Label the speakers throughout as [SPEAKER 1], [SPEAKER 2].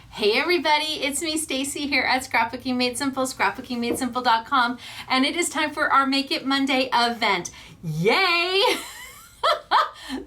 [SPEAKER 1] Hey everybody, it's me Stacy here at Scrapbooking Made Simple, scrapbookingmadesimple.com, and it is time for our Make It Monday event. Yay!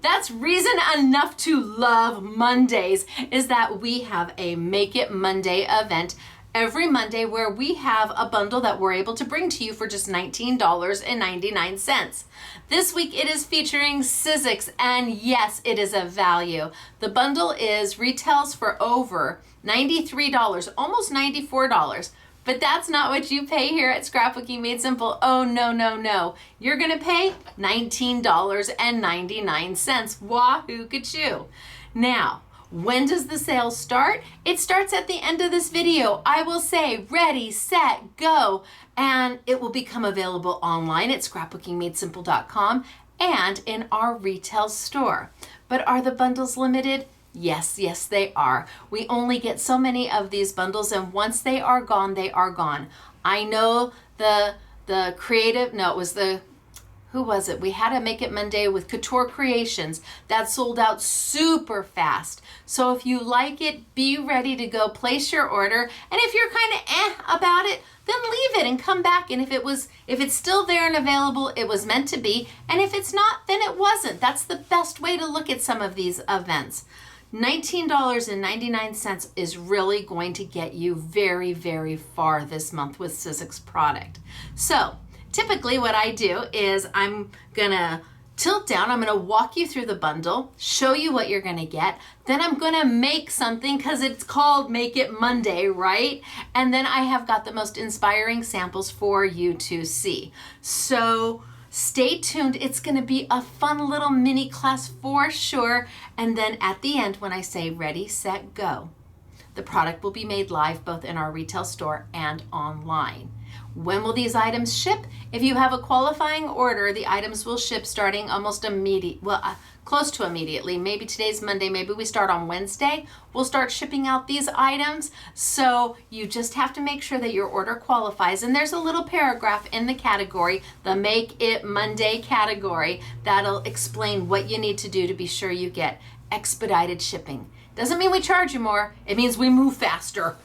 [SPEAKER 1] That's reason enough to love Mondays, is that we have a Make It Monday event every Monday where we have a bundle that we're able to bring to you for just $19.99. This week it is featuring Sizzix, and yes, it is a value. The bundle retails for over $93, almost $94. But that's not what you pay here at Scrapbooking Made Simple. Oh, no, no, no. You're gonna pay $19.99. Wahoo ka-choo. Now, when does the sale start? It starts at the end of this video. I will say ready, set, go, and it will become available online at scrapbookingmadesimple.com and in our retail store. But are the bundles limited? Yes, yes, they are. We only get so many of these bundles, and once they are gone, they are gone. I know who was it? We had a Make It Monday with Couture Creations that sold out super fast. So if you like it, be ready to go place your order. And if you're kind of about it, then leave it and come back. And if it's still there and available, it was meant to be. And if it's not, then it wasn't. That's the best way to look at some of these events. $19.99 is really going to get you very, very far this month with Sizzix product. So typically what I do is I'm gonna tilt down, I'm gonna walk you through the bundle, show you what you're gonna get, then I'm gonna make something because it's called Make It Monday, right? And then I have got the most inspiring samples for you to see. So stay tuned, it's gonna be a fun little mini class for sure. And then at the end, when I say ready, set, go, the product will be made live both in our retail store and online. When will these items ship? If you have a qualifying order, the items will ship starting almost close to immediately. Maybe today's Monday, maybe we start on Wednesday. We'll start shipping out these items. So you just have to make sure that your order qualifies. And there's a little paragraph in the category, the Make It Monday category, that'll explain what you need to do to be sure you get expedited shipping. Doesn't mean we charge you more, it means we move faster.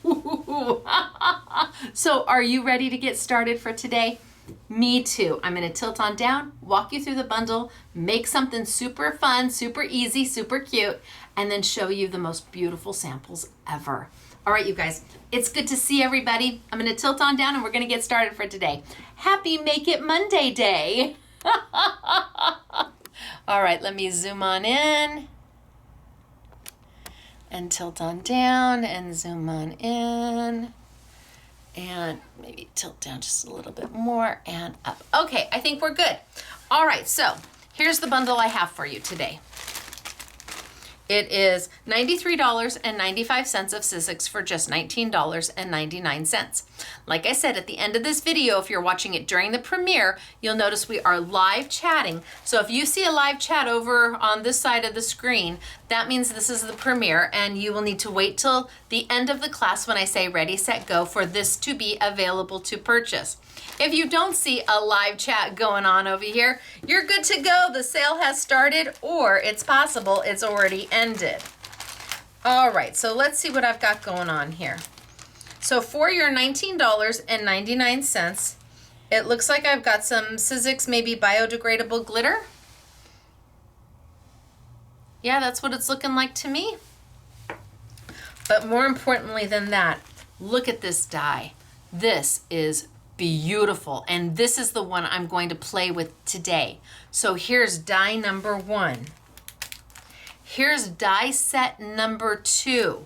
[SPEAKER 1] So are you ready to get started for today? Me too. I'm gonna tilt on down, walk you through the bundle, make something super fun, super easy, super cute, and then show you the most beautiful samples ever. All right, you guys, it's good to see everybody. I'm gonna tilt on down and we're gonna get started for today. Happy Make It Monday Day. All right, let me zoom on in and tilt on down and zoom on in and maybe tilt down just a little bit more and up. Okay, I think we're good. All right, so here's the bundle I have for you today. It is $93.95 of Sizzix for just $19.99. Like I said, at the end of this video, if you're watching it during the premiere, you'll notice we are live chatting. So if you see a live chat over on this side of the screen, that means this is the premiere, and you will need to wait till the end of the class when I say ready, set, go for this to be available to purchase. If you don't see a live chat going on over here, you're good to go. The sale has started, or it's possible it's already ended. All right, so let's see what I've got going on here. So for your $19.99, it looks like I've got some Sizzix maybe biodegradable glitter. Yeah, that's what it's looking like to me. But more importantly than that, look at this die. This is beautiful, and this is the one I'm going to play with today. So here's die number 1. Here's die set number 2.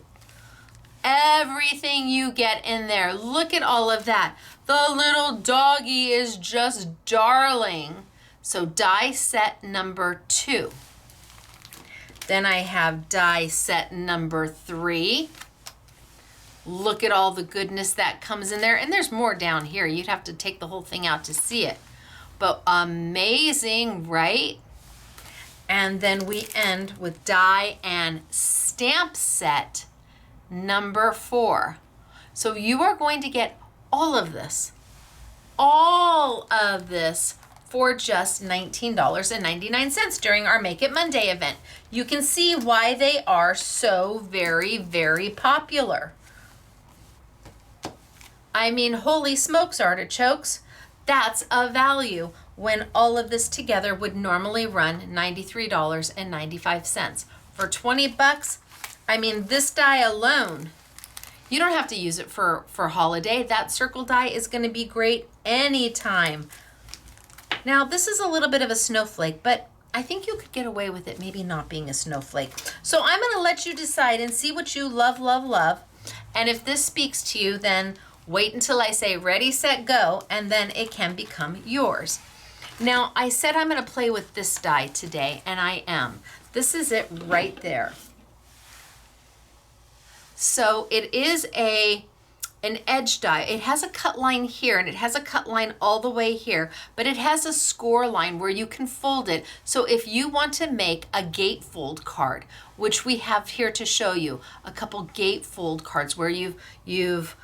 [SPEAKER 1] Everything you get in there, look at all of that. The little doggy is just darling. So die set number 2. Then I have die set number 3. Look at all the goodness that comes in there. And there's more down here. You'd have to take the whole thing out to see it. But amazing, right? And then we end with die and stamp set number 4. So you are going to get all of this for just $19.99 during our Make It Monday event. You can see why they are so very, very popular. I mean, holy smokes, artichokes. That's a value when all of this together would normally run $93.95. For 20 bucks, I mean, this die alone, you don't have to use it for holiday. That circle die is going to be great anytime. Now, this is a little bit of a snowflake, but I think you could get away with it maybe not being a snowflake. So I'm going to let you decide and see what you love, love, love. And if this speaks to you, then wait until I say ready, set, go, and then it can become yours. Now, I said I'm going to play with this die today, and I am. This is it right there. So it is an edge die. It has a cut line here and it has a cut line all the way here, but it has a score line where you can fold it. So if you want to make a gatefold card, which we have here to show you, a couple gatefold cards where you've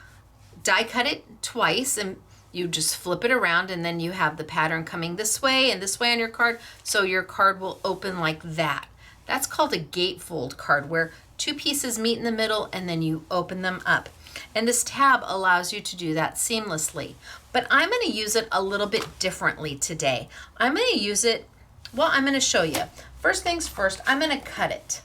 [SPEAKER 1] die cut it twice and you just flip it around, and then you have the pattern coming this way and this way on your card, so your card will open like that. That's called a gatefold card, where two pieces meet in the middle and then you open them up. And this tab allows you to do that seamlessly. But I'm going to use it a little bit differently today. I'm going to use it, well, I'm going to show you. First things first, I'm going to cut it.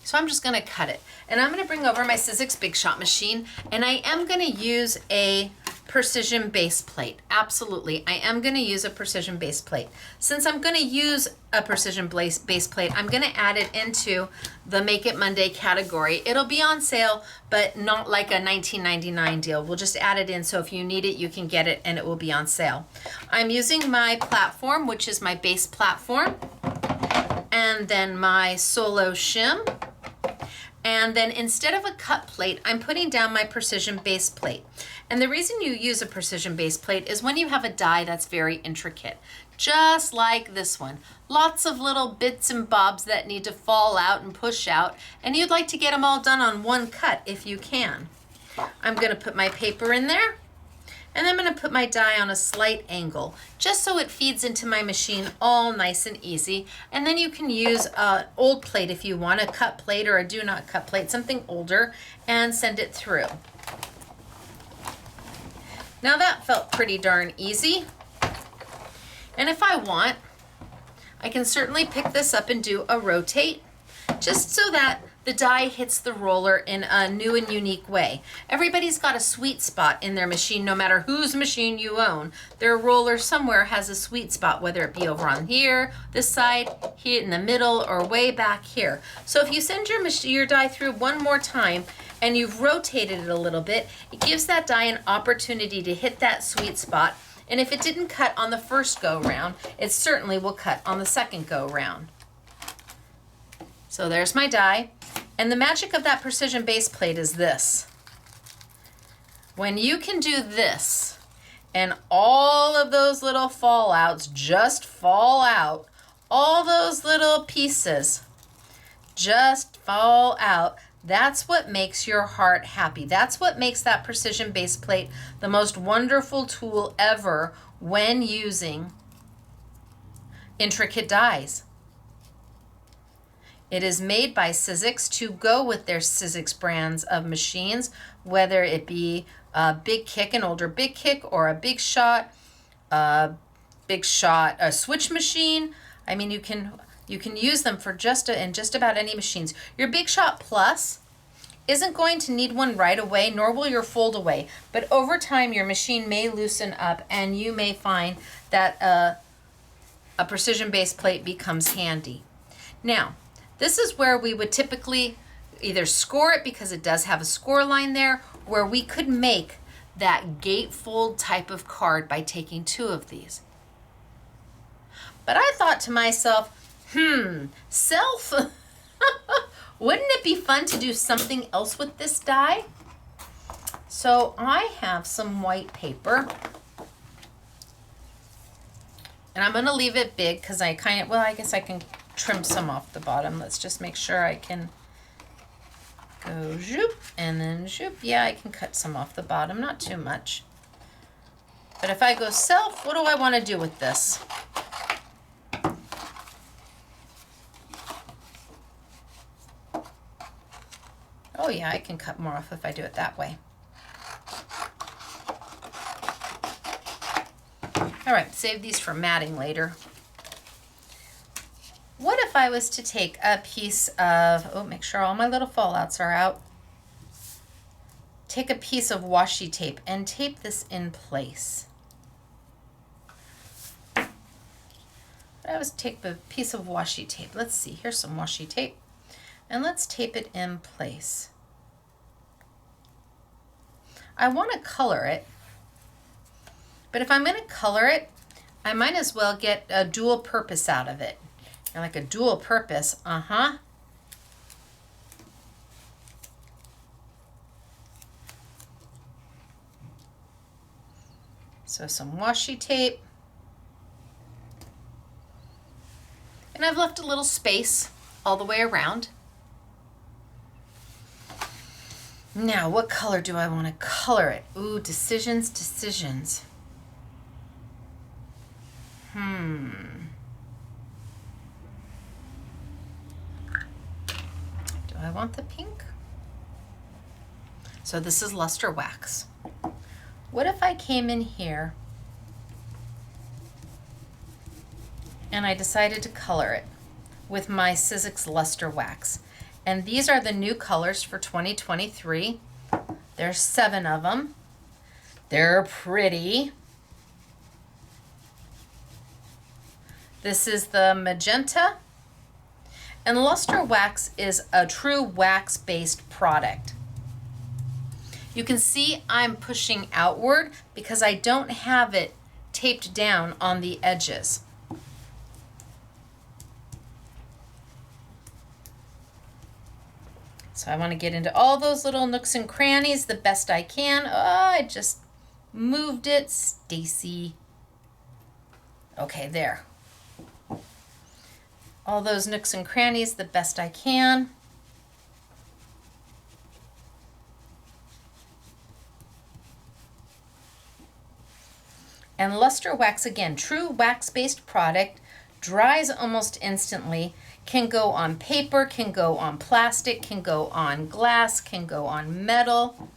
[SPEAKER 1] So I'm just going to cut it. And I'm going to bring over my Sizzix Big Shot machine, and I am going to use a precision base plate. Absolutely, I am going to use a precision base plate. Since I'm going to use a precision base plate, I'm going to add it into the Make It Monday category. It'll be on sale, but not like a $19.99 deal. We'll just add it in, so if you need it, you can get it, and it will be on sale. I'm using my platform, which is my base platform, and then my solo shim. And then instead of a cut plate, I'm putting down my precision base plate. And the reason you use a precision base plate is when you have a die that's very intricate, just like this one. Lots of little bits and bobs that need to fall out and push out, and you'd like to get them all done on one cut if you can. I'm going to put my paper in there, and I'm going to put my die on a slight angle, just so it feeds into my machine all nice and easy. And then you can use an old plate if you want, a cut plate or a do not cut plate, something older, and send it through. Now that felt pretty darn easy. And if I want, I can certainly pick this up and do a rotate, just so that the die hits the roller in a new and unique way. Everybody's got a sweet spot in their machine, no matter whose machine you own. Their roller somewhere has a sweet spot, whether it be over on here, this side, here in the middle, or way back here. So if you send your die through one more time and you've rotated it a little bit, it gives that die an opportunity to hit that sweet spot. And if it didn't cut on the first go round, it certainly will cut on the second go round. So there's my die. And the magic of that precision base plate is this. When you can do this, and all of those little fallouts just fall out, all those little pieces just fall out, that's what makes your heart happy. That's what makes that precision base plate the most wonderful tool ever when using intricate dies. It is made by Sizzix to go with their Sizzix brands of machines, whether it be a Big Kick, an older Big Kick, or a Big Shot, a switch machine. I mean, you can use them for in just about any machines. Your Big Shot Plus isn't going to need one right away, nor will your fold away. But over time, your machine may loosen up, and you may find that a precision base plate becomes handy. Now, this is where we would typically either score it, because it does have a score line there, where we could make that gatefold type of card by taking two of these. But I thought to myself, self, wouldn't it be fun to do something else with this die? So I have some white paper, and I'm going to leave it big because I guess I can trim some off the bottom. Let's just make sure I can go zoop and then zoop. Yeah, I can cut some off the bottom, not too much. But if I go self, what do I want to do with this? Oh yeah, I can cut more off if I do it that way. All right, save these for matting later. What if I was to take a piece of, oh, make sure all my little fallouts are out. Take a piece of washi tape and tape this in place. What if I was to take a piece of washi tape. Let's see, here's some washi tape. And let's tape it in place. I want to color it. But if I'm going to color it, I might as well get a dual purpose out of it. And like a dual purpose, So some washi tape. And I've left a little space all the way around. Now, what color do I want to color it? Ooh, decisions, decisions. Do I want the pink? So this is luster wax. What if I came in here and I decided to color it with my Sizzix luster wax? And these are the new colors for 2023. There's 7 of them. They're pretty. This is the magenta. And luster wax is a true wax-based product. You can see I'm pushing outward because I don't have it taped down on the edges. So I want to get into all those little nooks and crannies the best I can. Oh, I just moved it, Stacy. Okay, there. All those nooks and crannies the best I can. And luster wax, again, true wax-based product, dries almost instantly, can go on paper, can go on plastic, can go on glass, can go on metal.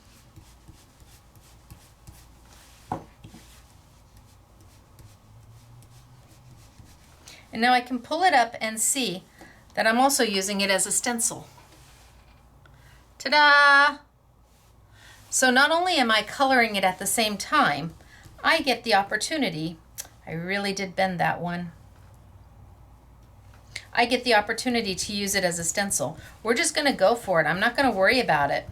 [SPEAKER 1] And now I can pull it up and see that I'm also using it as a stencil. Ta-da! So not only am I coloring it at the same time, I get the opportunity, I really did bend that one. I get the opportunity to use it as a stencil. We're just going to go for it. I'm not going to worry about it.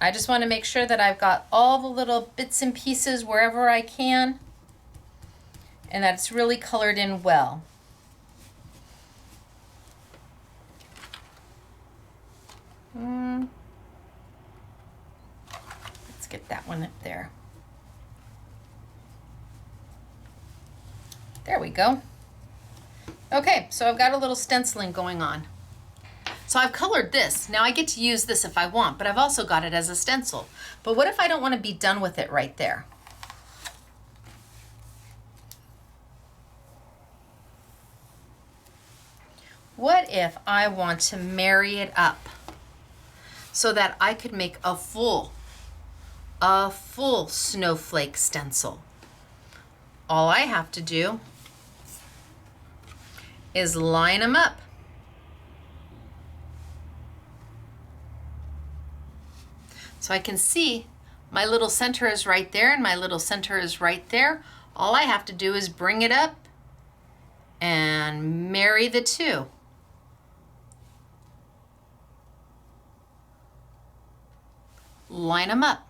[SPEAKER 1] I just want to make sure that I've got all the little bits and pieces wherever I can, and that it's really colored in well. Let's get that one up there. There we go. Okay, so I've got a little stenciling going on. So I've colored this. Now I get to use this if I want, but I've also got it as a stencil. But what if I don't want to be done with it right there? What if I want to marry it up so that I could make a full snowflake stencil? All I have to do is line them up. So I can see my little center is right there and my little center is right there. All I have to do is bring it up and marry the two. Line them up.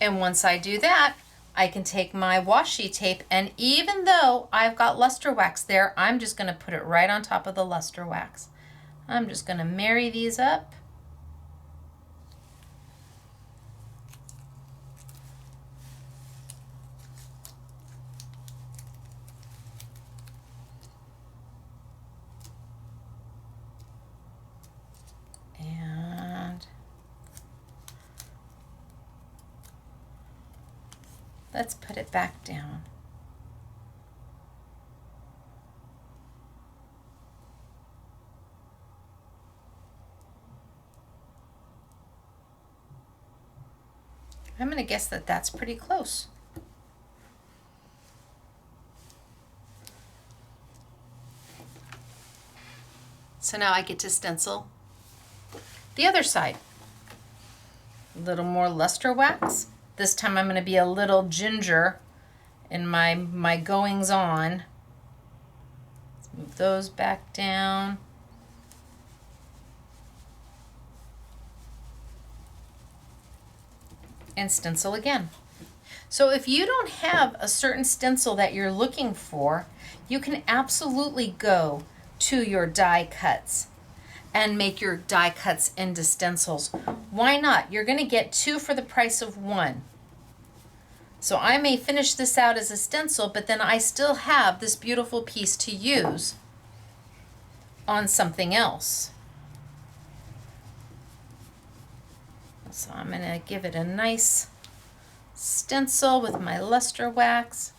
[SPEAKER 1] And once I do that, I can take my washi tape, and even though I've got luster wax there, I'm just going to put it right on top of the luster wax. I'm just going to marry these up. Let's put it back down. I'm going to guess that that's pretty close. So now I get to stencil the other side. A little more luster wax. This time I'm going to be a little ginger in my goings on. Let's move those back down. And stencil again. So if you don't have a certain stencil that you're looking for, you can absolutely go to your die cuts and make your die cuts into stencils. Why not? You're going to get 2 for the price of 1. So I may finish this out as a stencil, but then I still have this beautiful piece to use on something else. So I'm going to give it a nice stencil with my luster wax.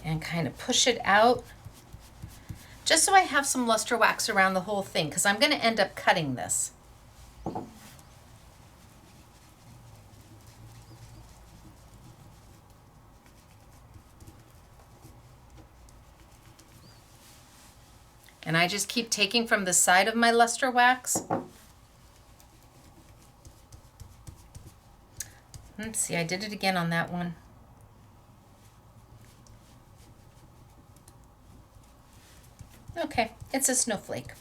[SPEAKER 1] And kind of push it out just so I have some luster wax around the whole thing, because I'm going to end up cutting this. And I just keep taking from the side of my luster wax. Let's see, I did it again on that one. Okay, it's a snowflake.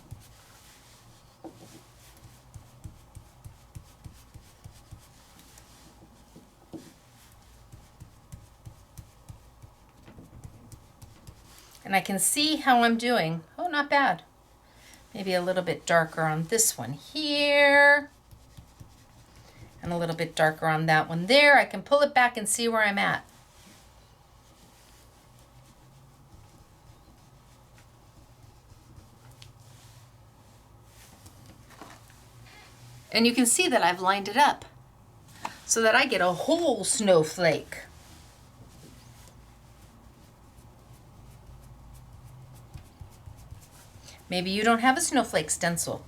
[SPEAKER 1] And I can see how I'm doing. Oh, not bad. Maybe a little bit darker on this one here. And a little bit darker on that one there. I can pull it back and see where I'm at. And you can see that I've lined it up so that I get a whole snowflake. Maybe you don't have a snowflake stencil.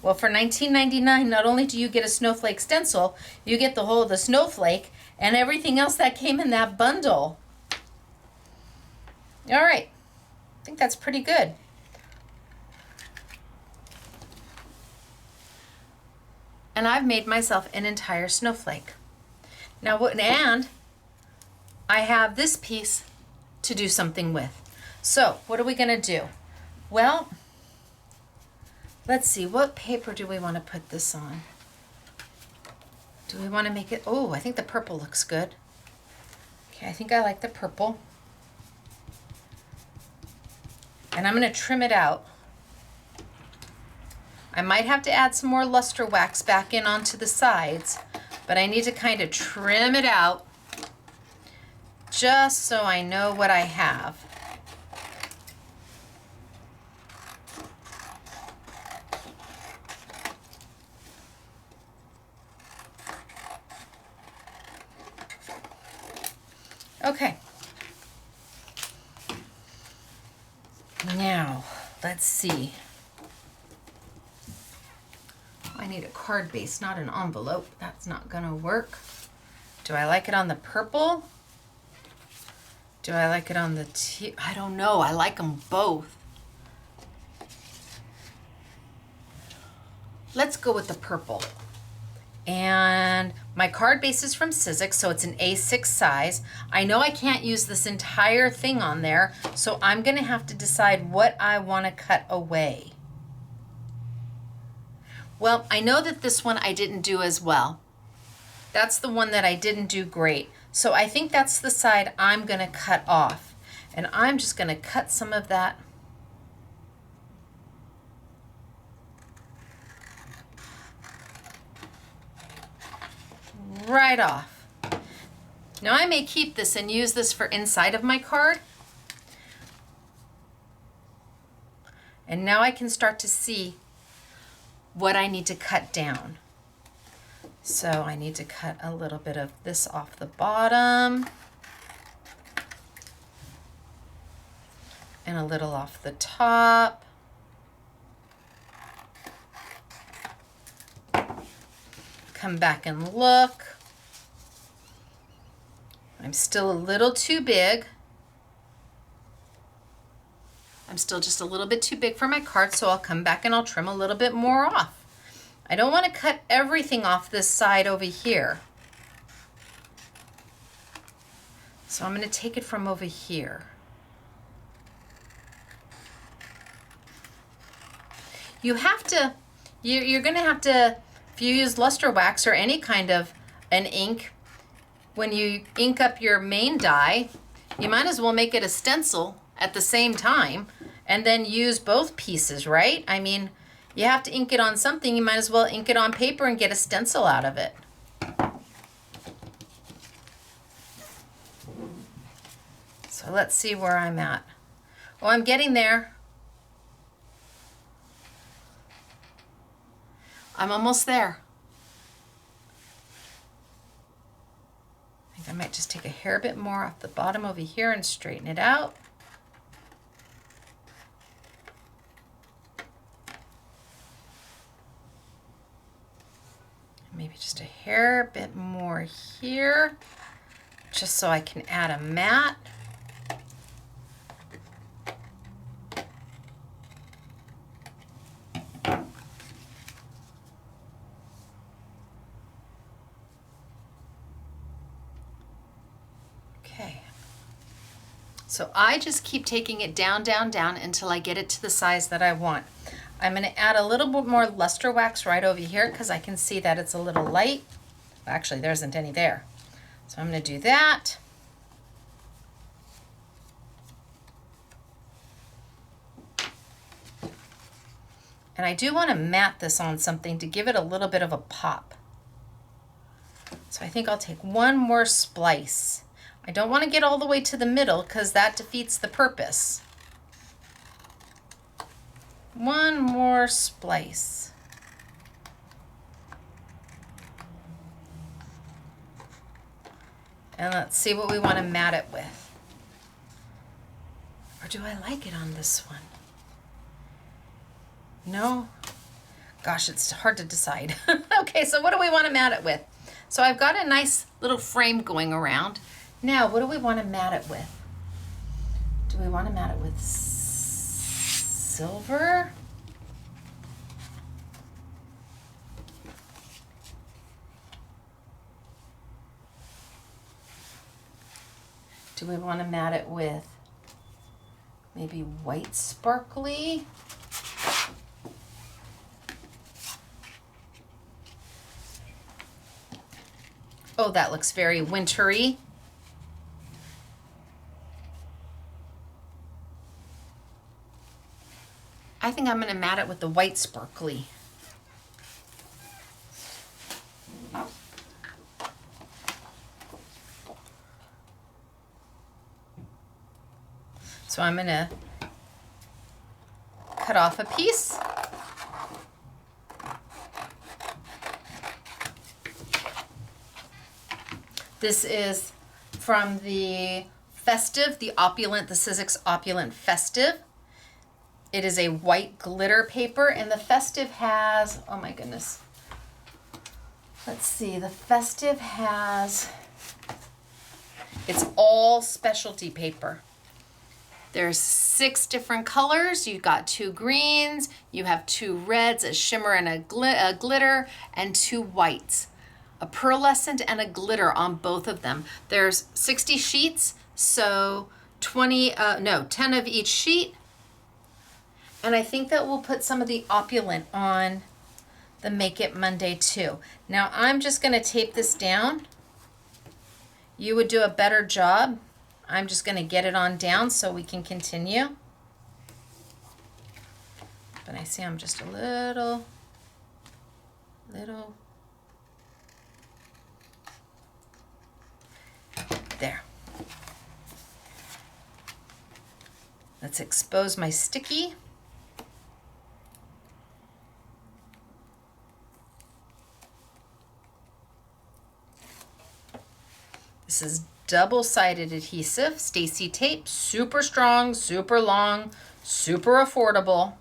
[SPEAKER 1] Well, for $19.99, not only do you get a snowflake stencil, you get the whole of the snowflake and everything else that came in that bundle. All right, I think that's pretty good. And I've made myself an entire snowflake. Now, and I have this piece to do something with. So what are we gonna do? Well, let's see, what paper do we want to put this on? Do we want to make it, oh, I think the purple looks good. Okay, I think I like the purple. And I'm going to trim it out. I might have to add some more luster wax back in onto the sides, but I need to kind of trim it out just so I know what I have. Okay. Now, let's see. I need a card base, not an envelope. That's not gonna work. Do I like it on the purple? Do I like it on the I don't know. I like them both. Let's go with the purple. And my card base is from Sizzix, so it's an A6 size. I know I can't use this entire thing on there, so I'm gonna have to decide what I wanna cut away. Well, I know that this one I didn't do as well. That's the one that I didn't do great. So I think that's the side I'm gonna cut off. And I'm just gonna cut some of that right off. Now I may keep this and use this for inside of my card. And now I can start to see what I need to cut down. So I need to cut a little bit of this off the bottom and a little off the top. come back and look. I'm still a little too big. I'm still just a little bit too big for my card, so I'll come back and I'll trim a little bit more off. I don't want to cut everything off this side over here. So I'm going to take it from over here. You have to, you're going to have to, if you use luster wax or any kind of an ink, when you ink up your main die, you might as well make it a stencil at the same time and then use both pieces, right? I mean, you have to ink it on something, you might as well ink it on paper and get a stencil out of it. So let's see where I'm at. Oh, I'm getting there. I'm almost there. I think I might just take a hair bit more off the bottom over here and straighten it out. Maybe just a hair bit more here, just so I can add a mat. Okay. So I just keep taking it down, down, down until I get it to the size that I want. I'm going to add a little bit more luster wax right over here because I can see that it's a little light. Actually, there isn't any there. So I'm going to do that. And I do want to mat this on something to give it a little bit of a pop. So I think I'll take one more splice. I don't want to get all the way to the middle because that defeats the purpose. One more splice. And let's see what we want to mat it with. Or do I like it on this one? No? Gosh, it's hard to decide. Okay, so what do we want to mat it with? So I've got a nice little frame going around. Now, what do we want to mat it with? Do we want to mat it with silver? Do we want to mat it with maybe white sparkly? Oh, that looks very wintry. I think I'm going to mat it with the white sparkly. So I'm going to cut off a piece. This is from the Festive, the Opulent, the Sizzix Opulent Festive. It is a white glitter paper, and the Festive has, oh my goodness. Let's see, the Festive has, it's all specialty paper. There's 6 different colors. You've got 2 greens, you have 2 reds, a shimmer and a glitter, and 2 whites. A pearlescent and a glitter on both of them. There's 60 sheets, so 10 of each sheet. And I think that we'll put some of the Opulent on the Make It Monday too. Now I'm just gonna tape this down. You would do a better job. I'm just gonna get it on down so we can continue. But I see I'm just a little. There. Let's expose my sticky. This is double-sided adhesive, Stacy tape, super strong, super long, super affordable.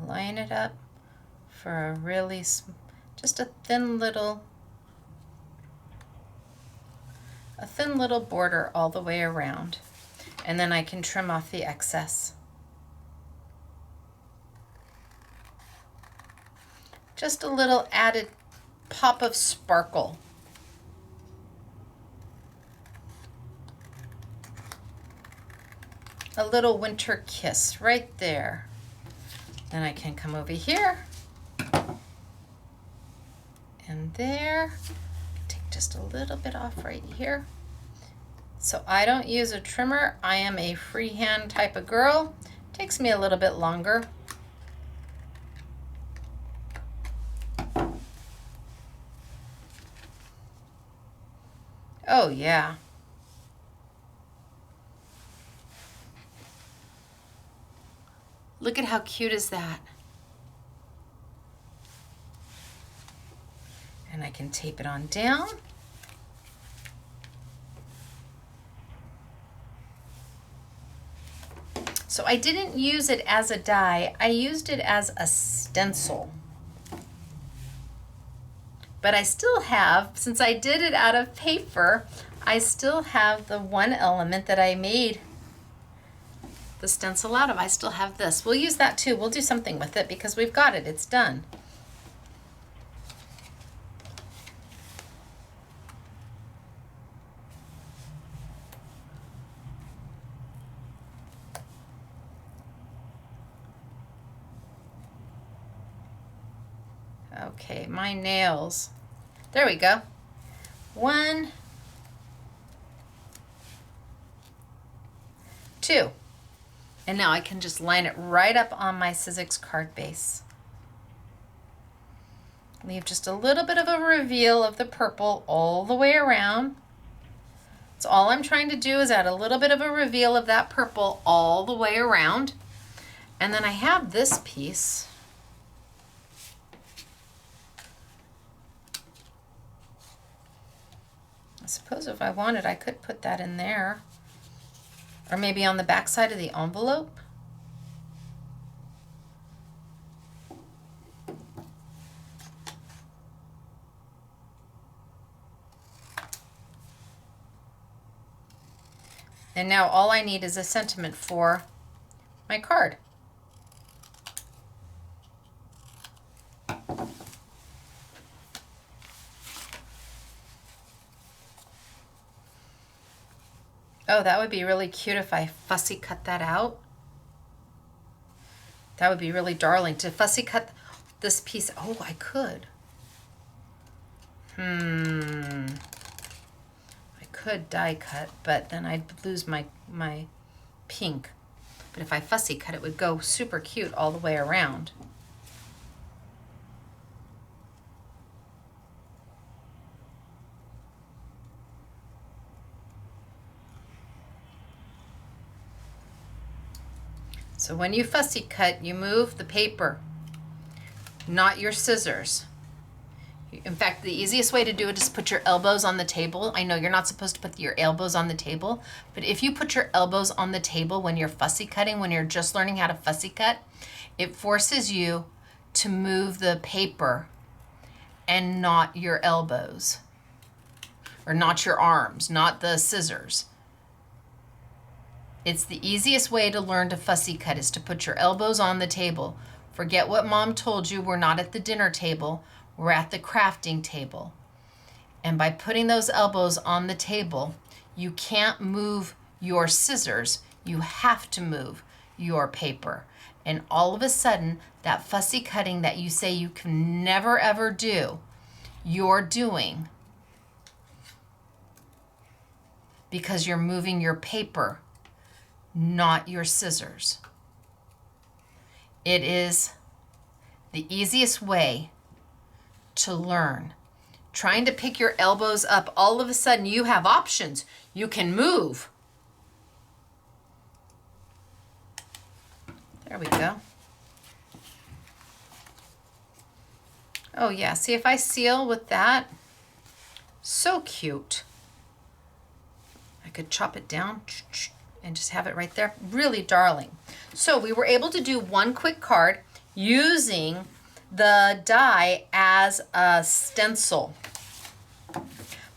[SPEAKER 1] line it up for a really, just a thin little border all the way around. And then I can trim off the excess. Just a little added pop of sparkle. A little winter kiss right there. Then I can come over here and there. Take just a little bit off right here. So I don't use a trimmer. I am a freehand type of girl. Takes me a little bit longer. Oh yeah. Look at how cute is that? And I can tape it on down. So I didn't use it as a die, I used it as a stencil. But I still have, since I did it out of paper, I still have the one element that I made the stencil out of. I still have this. We'll use that too. We'll do something with it because we've got it. It's done. Okay, my nails. There we go. 1, 2. And now I can just line it right up on my Sizzix card base. Leave just a little bit of a reveal of the purple all the way around. So all I'm trying to do is add a little bit of a reveal of that purple all the way around. And then I have this piece. I suppose if I wanted, I could put that in there. Or maybe on the back side of the envelope. And now all I need is a sentiment for my card. Oh, that would be really cute if I fussy cut that out. That would be really darling to fussy cut this piece. Oh, I could. I could die cut, but then I'd lose my pink. But if I fussy cut, it would go super cute all the way around. So when you fussy cut, you move the paper, not your scissors. In fact, the easiest way to do it is put your elbows on the table. I know you're not supposed to put your elbows on the table, but if you put your elbows on the table when you're fussy cutting, when you're just learning how to fussy cut, it forces you to move the paper and not your elbows, or not your arms, not the scissors. It's the easiest way to learn to fussy cut is to put your elbows on the table. Forget what mom told you. We're not at the dinner table. We're at the crafting table. And by putting those elbows on the table, you can't move your scissors. You have to move your paper. And all of a sudden, that fussy cutting that you say you can never ever do, you're doing because you're moving your paper, not your scissors. It is the easiest way to learn. Trying to pick your elbows up, all of a sudden you have options. You can move. There we go. Oh yeah, see if I seal with that, so cute. I could chop it down and just have it right there. Really darling. So we were able to do one quick card. using the die as a stencil.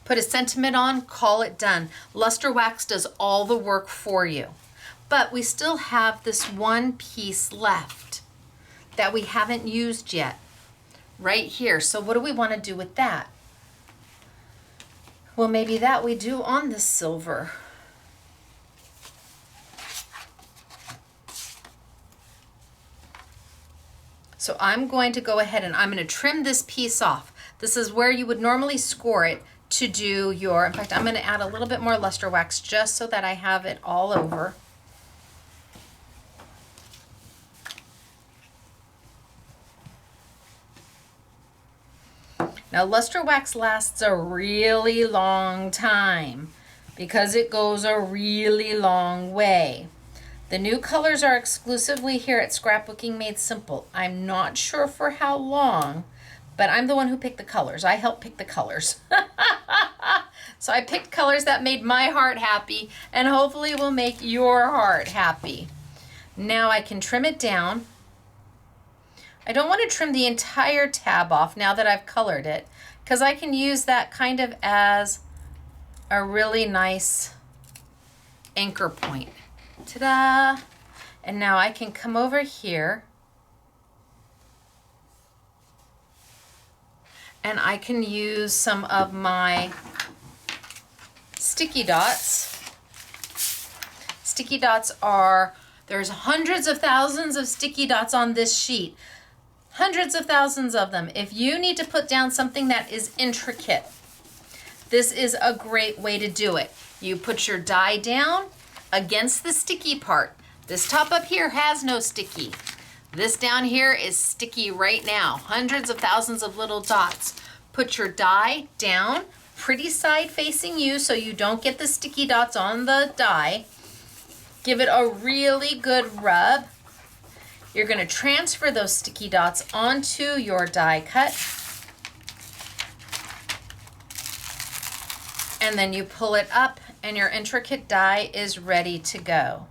[SPEAKER 1] Put a sentiment on, call it done. Luster wax does all the work for you. But we still have this one piece left that we haven't used yet, right here. So what do we want to do with that? Well, maybe that we do on the silver. So I'm going to go ahead and I'm going to trim this piece off. This is where you would normally score it to do your, in fact, I'm going to add a little bit more luster wax just so that I have it all over. Now, luster wax lasts a really long time because it goes a really long way. The new colors are exclusively here at Scrapbooking Made Simple. I'm not sure for how long, but I'm the one who picked the colors. I helped pick the colors. So I picked colors that made my heart happy and hopefully will make your heart happy. Now I can trim it down. I don't want to trim the entire tab off now that I've colored it, because I can use that kind of as a really nice anchor point. Ta-da! And now I can come over here and I can use some of my sticky dots. Sticky dots are, there's hundreds of thousands of sticky dots on this sheet. Hundreds of thousands of them. If you need to put down something that is intricate, this is a great way to do it. You put your die down against the sticky part. This top up here has no sticky. This down here is sticky right now. Hundreds of thousands of little dots. Put your die down, pretty side facing you so you don't get the sticky dots on the die. Give it a really good rub. You're going to transfer those sticky dots onto your die cut. And then you pull it up and your intricate die is ready to go.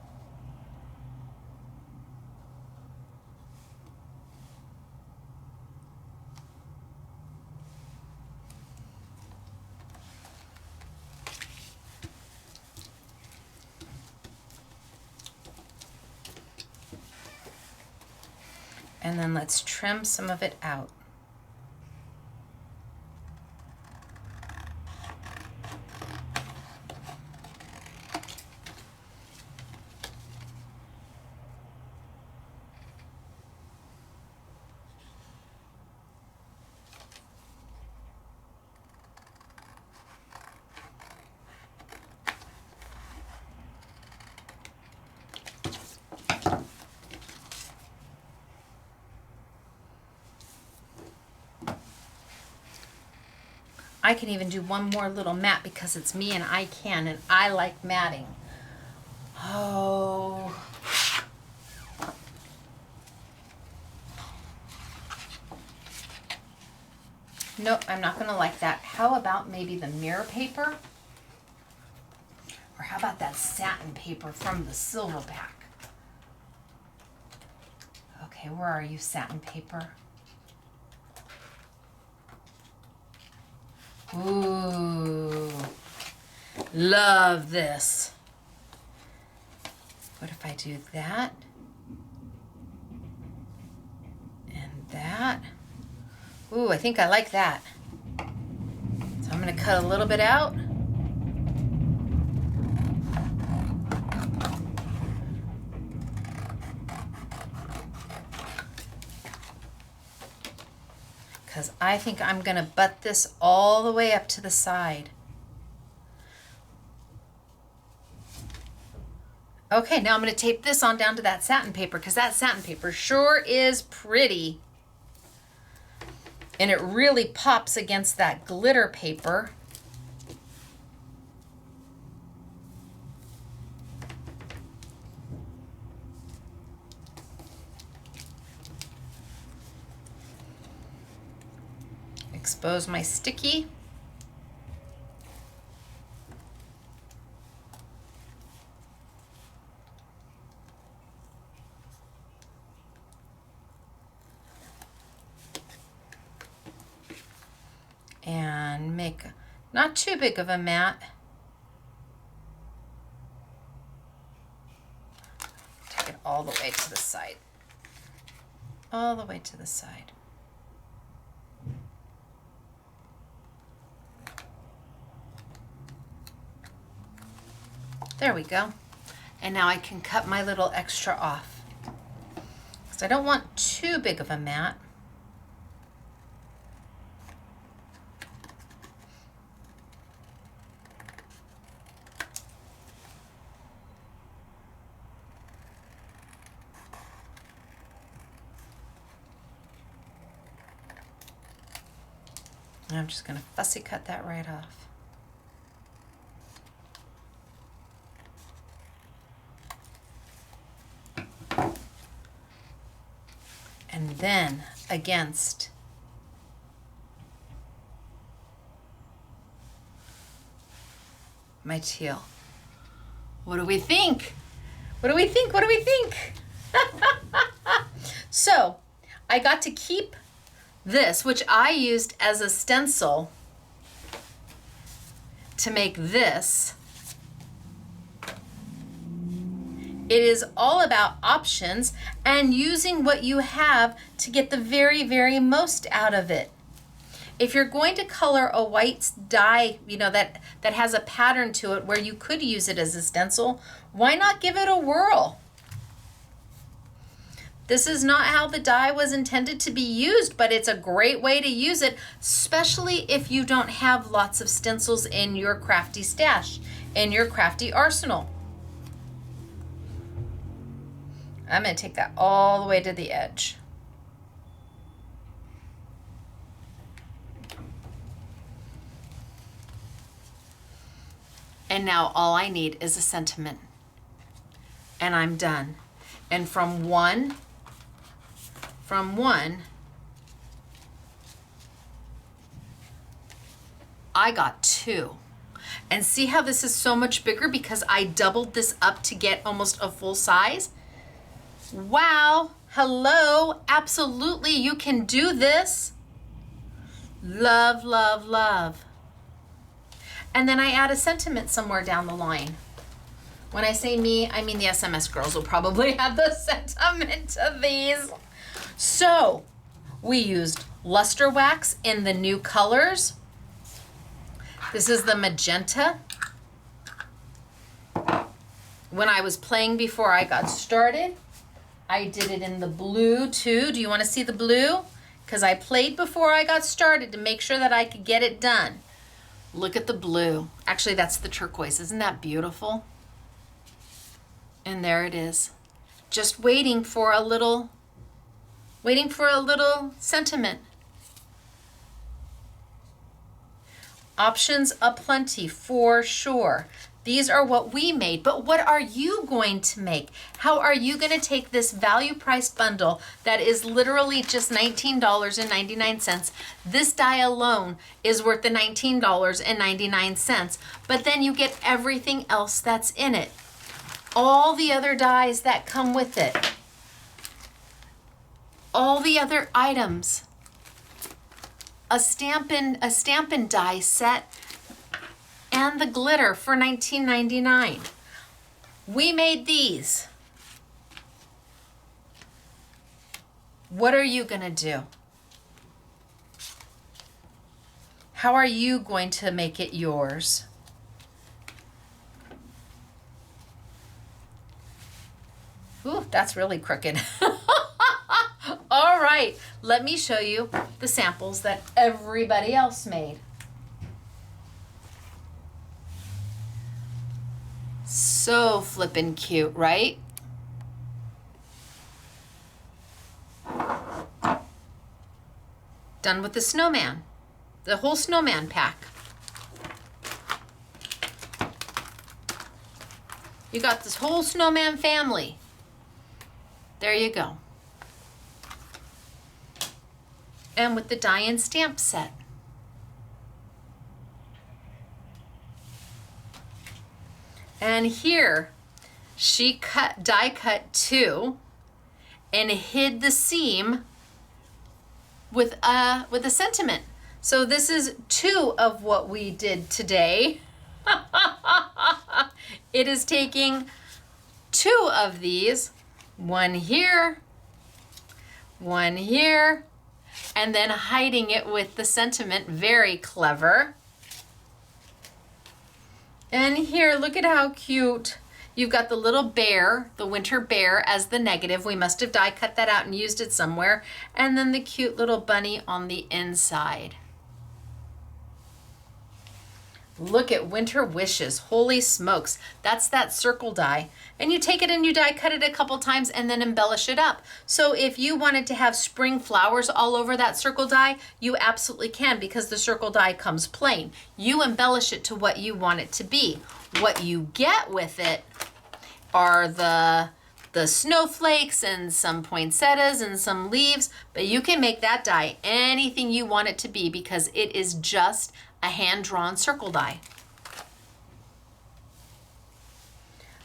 [SPEAKER 1] And then let's trim some of it out. I can even do one more little mat because it's me and I can, and I like matting. Oh. Nope, I'm not going to like that. How about maybe the mirror paper? Or how about that satin paper from the Silverback? Okay, where are you, satin paper? Ooh, love this. What if I do that and that? Ooh, I think I like that. So I'm going to cut a little bit out. Because I think I'm going to butt this all the way up to the side. Okay, now I'm going to tape this on down to that satin paper because that satin paper sure is pretty. And it really pops against that glitter paper. Expose my sticky. and make not too big of a mat. Take it all the way to the side. All the way to the side. There we go. And now I can cut my little extra off, because I don't want too big of a mat. And I'm just going to fussy cut that right off. And then against my teal. What do we think? What do we think? What do we think? So I got to keep this, which I used as a stencil to make this. It is all about options and using what you have to get the very, very most out of it. If you're going to color a white dye, you know, that has a pattern to it where you could use it as a stencil, why not give it a whirl? This is not how the dye was intended to be used, but it's a great way to use it, especially if you don't have lots of stencils in your crafty stash, in your crafty arsenal. I'm going to take that all the way to the edge. And now all I need is a sentiment. And I'm done. And from one, I got two. And see how this is so much bigger because I doubled this up to get almost a full size? Wow, hello, absolutely, you can do this. Love, love, love. And then I add a sentiment somewhere down the line. When I say me, I mean the SMS girls will probably have the sentiment to these. So, we used luster wax in the new colors. This is the magenta. When I was playing before I got started, I did it in the blue too. Do you want to see the blue? Because I played before I got started to make sure that I could get it done. Look at the blue. Actually, that's the turquoise. Isn't that beautiful? And there it is. Just waiting for a little sentiment. Options aplenty for sure. These are what we made, but what are you going to make? How are you going to take this value price bundle that is literally just $19.99? This die alone is worth the $19.99, but then you get everything else that's in it. All the other dies that come with it. All the other items. A Stampin' die set and the glitter for $19.99. We made these. What are you gonna do? How are you going to make it yours? Ooh, that's really crooked. All right, let me show you the samples that everybody else made. So flippin' cute, right? Done with the snowman, the whole snowman pack. You got this whole snowman family. There you go. And with the die and stamp set. And here, she die cut two and hid the seam with a sentiment. So this is 2 of what we did today. It is taking 2 of these, one here, and then hiding it with the sentiment. Very clever. And here, look at how cute. You've got the little bear, the winter bear, as the negative. We must have die cut that out and used it somewhere. And then the cute little bunny on the inside. Look at Winter Wishes. Holy smokes. That's that circle die. And you take it and you die cut it a couple times and then embellish it up. So if you wanted to have spring flowers all over that circle die, you absolutely can, because the circle die comes plain. You embellish it to what you want it to be. What you get with it are the snowflakes and some poinsettias and some leaves, but you can make that die anything you want it to be, because it is just a hand-drawn circle die.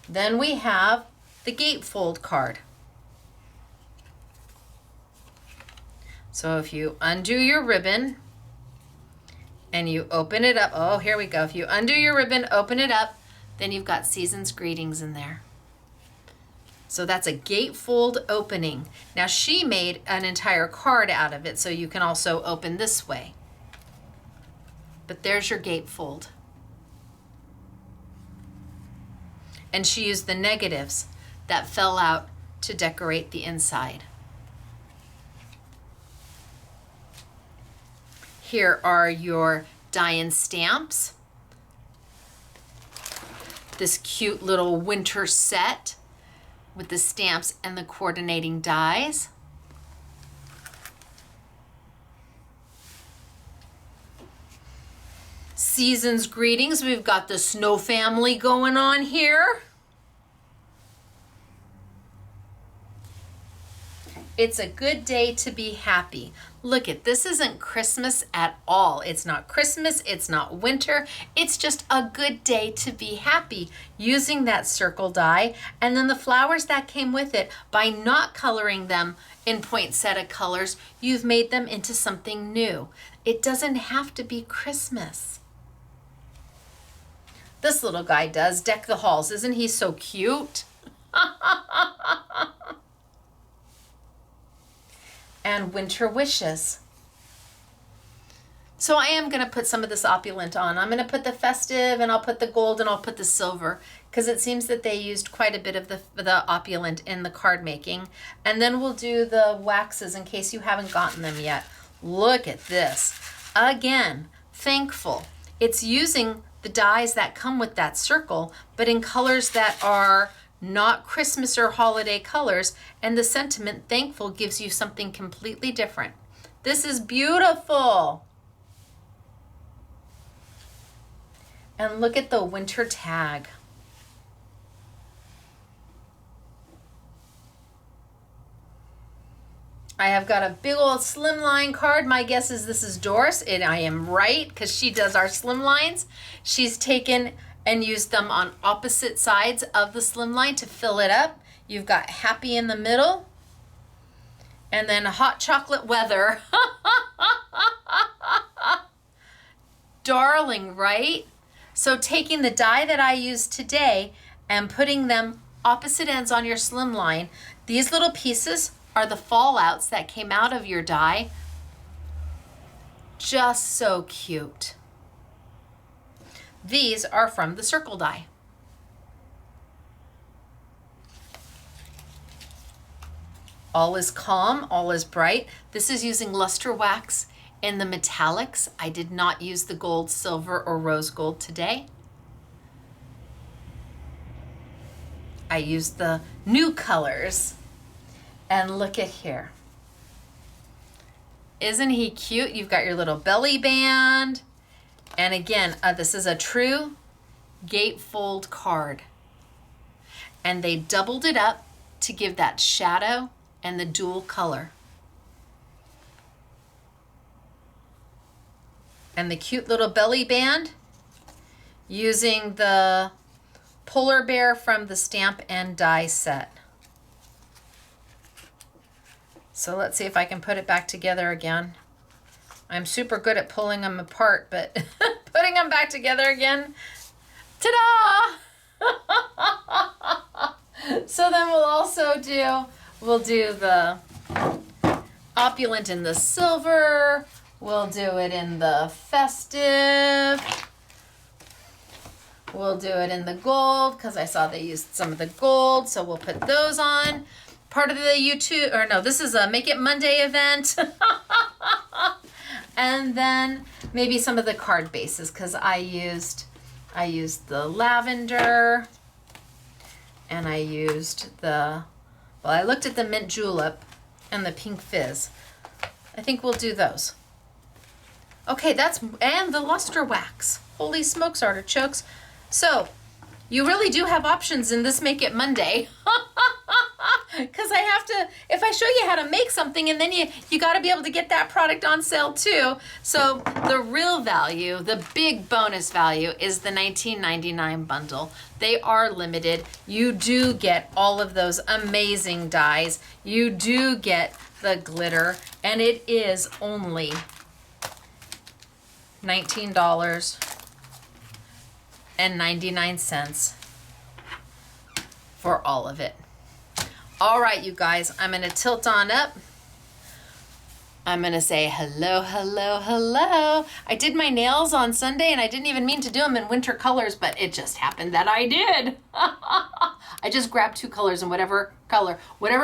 [SPEAKER 1] Then we have the gatefold card. So if you undo your ribbon and you open it up, oh, here we go. If you undo your ribbon, open it up, then you've got Season's Greetings in there. So that's a gatefold opening. Now she made an entire card out of it, so you can also open this way. But there's your gatefold. And she used the negatives that fell out to decorate the inside. Here are your die-in stamps. This cute little winter set with the stamps and the coordinating dies. Season's Greetings, we've got the snow family going on here. It's a good day to be happy. Look at this, isn't Christmas at all. It's not Christmas, it's not winter, it's just a good day to be happy, using that circle die and then the flowers that came with it. By not coloring them in poinsettia colors, you've made them into something new. It doesn't have to be Christmas. This little guy does. Deck the halls. Isn't he so cute? And Winter Wishes. So I am going to put some of this opulent on. I'm going to put the festive, and I'll put the gold, and I'll put the silver, because it seems that they used quite a bit of the opulent in the card making. And then we'll do the waxes in case you haven't gotten them yet. Look at this. Again, Thankful. It's using the dies that come with that circle, but in colors that are not Christmas or holiday colors, and the sentiment Thankful gives you something completely different. This is beautiful. And look at the winter tag. I have got a big old slimline card. My guess is this is Doris, and I am right, because she does our slimlines. She's taken and used them on opposite sides of the slimline to fill it up. You've got happy in the middle, and then hot chocolate weather. Darling, right? So taking the die that I used today and putting them opposite ends on your slimline, these little pieces are the fallouts that came out of your die. Just so cute. These are from the circle die. All is calm, all is bright. This is using luster wax in the metallics. I did not use the gold, silver, or rose gold today. I used the new colors. And look at here. Isn't he cute? You've got your little belly band. And again, this is a true gatefold card. And they doubled it up to give that shadow and the dual color. And the cute little belly band using the polar bear from the Stamp and Die set. So let's see if I can put it back together again. I'm super good at pulling them apart, but putting them back together again, ta-da! So then we'll do the opulent in the silver. We'll do it in the festive. We'll do it in the gold because I saw they used some of the gold, so we'll put those on. Part of the YouTube, or no, this is a Make It Monday event. And then maybe some of the card bases because I used the lavender and I used I looked at the mint julep and the pink fizz. I think we'll do those. Okay, and the luster wax. Holy smokes, artichokes. So you really do have options in this Make It Monday. Because I have to, if I show you how to make something, and then you got to be able to get that product on sale too. So the real value, the big bonus value is the $19.99 bundle. They are limited. You do get all of those amazing dyes. You do get the glitter, and it is only $19.99 for all of it. All right, you guys, I'm going to tilt on up. I'm going to say hello, hello, hello. I did my nails on Sunday, and I didn't even mean to do them in winter colors, but it just happened that I did. I just grabbed 2 colors in whatever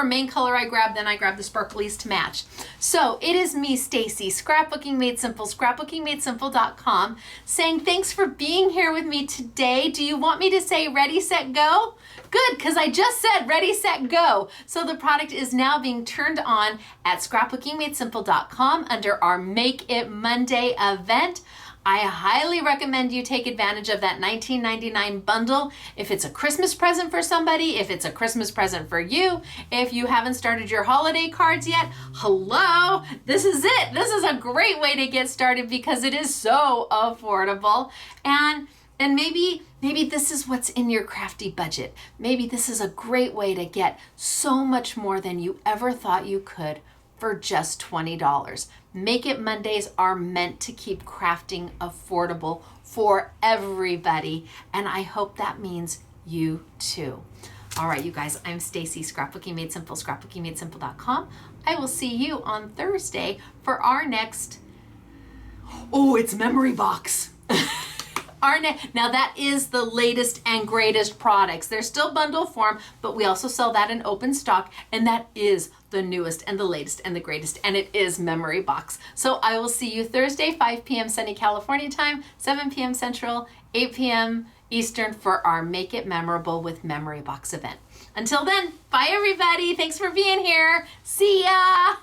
[SPEAKER 1] main color I grabbed, then I grabbed the sparklies to match. So it is me, Stacy, Scrapbooking Made Simple, scrapbookingmadesimple.com, saying thanks for being here with me today. Do you want me to say ready, set, go? Good, because I just said ready, set, go. So the product is now being turned on at scrapbookingmadesimple.com under our Make It Monday event. I highly recommend you take advantage of that $19.99 bundle. If it's a Christmas present for somebody, if it's a Christmas present for you, if you haven't started your holiday cards yet, hello, this is it. This is a great way to get started because it is so affordable. And maybe this is what's in your crafty budget. Maybe this is a great way to get so much more than you ever thought you could for just $20. Make It Mondays are meant to keep crafting affordable for everybody, and I hope that means you too. All right, you guys, I'm Stacy, Scrapbooking Made Simple, scrapbookingmadesimple.com. I will see you on Thursday for our next, it's memory box. Now that is the latest and greatest products. They're still bundle form, but we also sell that in open stock, and that is the newest and the latest and the greatest, and it is Memory Box. So I will see you Thursday, 5 p.m. sunny California time, 7 p.m. Central, 8 p.m. Eastern for our Make It Memorable with Memory Box event. Until then, bye everybody. Thanks for being here. See ya.